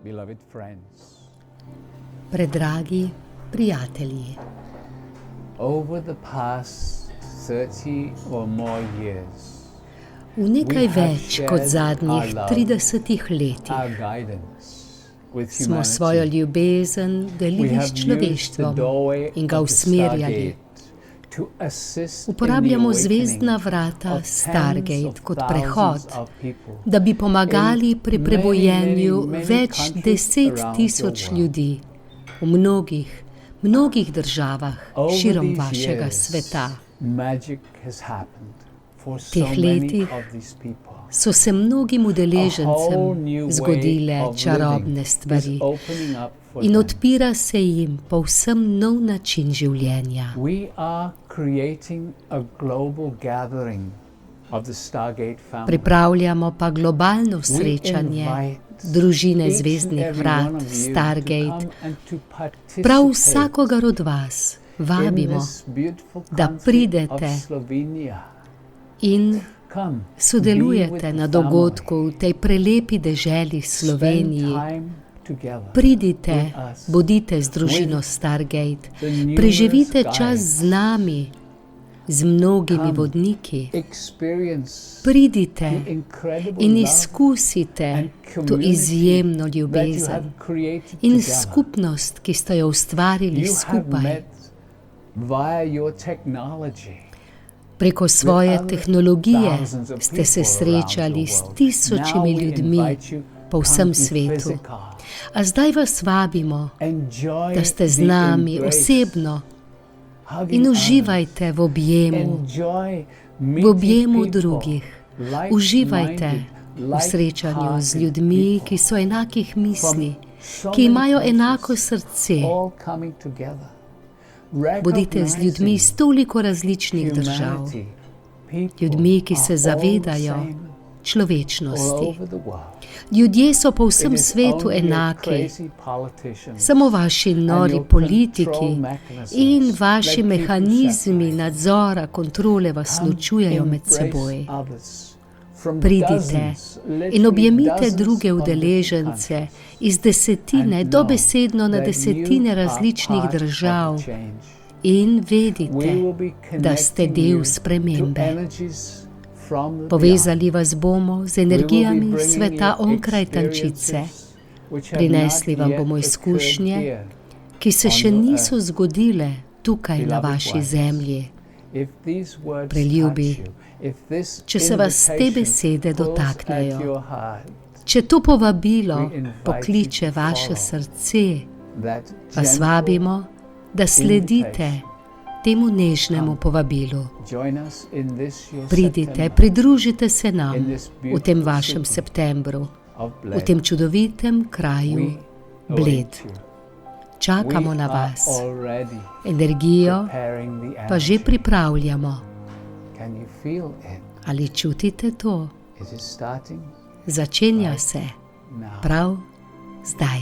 beloved friends, Predragi prijatelji, over the past 30 or more years, v nekaj we have več kot shared zadnjih our love, 30 letih our guidance with smo svojo humanity. ljubezen We delili have s used the človeštvom doorway in ga of the usmerjali. Stargate to assist in the Uporabljamo awakening zvezdna vrata of tens Stargate of kot thousands prehod, of people da bi pomagali in pri many, prebojenju many, many več countries 10 around tisoč your world. ljudi v mnogih državah Over širom these vašega years, sveta. magic has happened for so Teh many letih of these people. So se mnogim A whole udeležencem new way zgodile of čarobne living is stvari opening up for in them. odpira se jim povsem nov način življenja. We are creating a global gathering of the Stargate family. Pripravljamo pa globalno We srečanje invite družine each and zvezdnih every vrat one of you to Stargate. come and to Prav participate vsakogar od vas in vabimo this beautiful da country pridete of Slovenia. in Come, be sodelujete with na the dogodku family. v tej prelepi deželi Sloveniji. Spend time together Pridite, with us. bodite z družino Stargate, The numerous preživite čas guides. z nami, z mnogimi Come, vodniki. experience Pridite the incredible in love izkusite and to community izjemno that you ljubezen have created in together. skupnost, ki ste jo ustvarili You have skupaj. met via your technology. Preko svoje other tehnologije thousands of ste se people around srečali the s world. tisočimi Now we ljudmi invite you, po vsem come be svetu. physical. A zdaj vas vabimo, Enjoy da ste z the nami embrace. osebno Hugging in others. uživajte v objemu, Enjoy v meeting objemu people, drugih. like-minded, Uživajte v srečanju z ljudmi, ki so enakih misli, ki imajo enako srce. all coming together. Bodite z ljudmi iz toliko različnih držav, Humanity, people ljudmi, ki se are all the zavedajo same all človečnosti. over the world. Ljudje so po It vsem is svetu only your enaki, crazy politicians samo vaši and nori your politiki control mechanisms in vaši that keep you mehanizmi separate. nadzora, kontrole vas Come ločujejo med embrace seboj. others from Pridite dozens, literally in objemite dozens druge of udeležence different iz desetine, And dobesedno know na that desetine you are različnih part of the držav change. in We vedite, will be da ste connecting del you spremembe. to energies from the Povezali vas bomo z beyond. We will be energijami bringing sveta you onkraj tančice. experiences which have Prinesli not vam yet bomo occurred izkušnje, here. ki se on še your niso earth. zgodile tukaj na Beloved vaši ones, zemlji. If these words Preljubi, touch you, if this če se vas te invitation besede pulls at dotaknejo, your heart, če to povabilo we invite pokliče you to vaše follow srce, that vas gentle vabimo, da sledite invitation. temu nežnemu Come. povabilu. Join us in this your Pridite, September pridružite se in nam this v tem beautiful vašem city septembru, of v Bled. tem čudovitem kraju We Bled. await you. Čakamo We na are vas. already Energijo preparing the pa že energy. pripravljamo. Can you feel it? Ali čutite to? It is starting Začenja se now. prav zdaj.